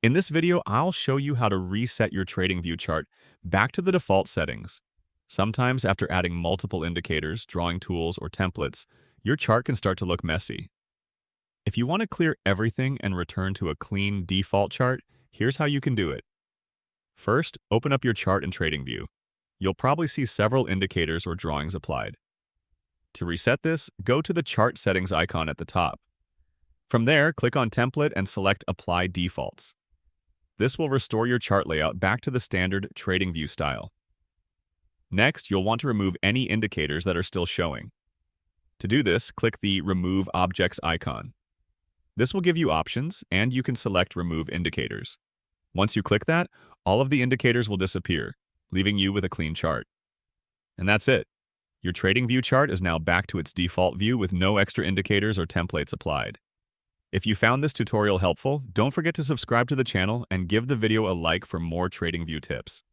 In this video, I'll show you how to reset your TradingView chart back to the default settings. Sometimes after adding multiple indicators, drawing tools, or templates, your chart can start to look messy. If you want to clear everything and return to a clean default chart, here's how you can do it. First, open up your chart in TradingView. You'll probably see several indicators or drawings applied. To reset this, go to the Chart Settings icon at the top. From there, click on Template and select Apply Defaults. This will restore your chart layout back to the standard TradingView style. Next, you'll want to remove any indicators that are still showing. To do this, click the Remove Objects icon. This will give you options, and you can select Remove Indicators. Once you click that, all of the indicators will disappear, leaving you with a clean chart. And that's it. Your TradingView chart is now back to its default view with no extra indicators or templates applied. If you found this tutorial helpful, don't forget to subscribe to the channel and give the video a like for more TradingView tips.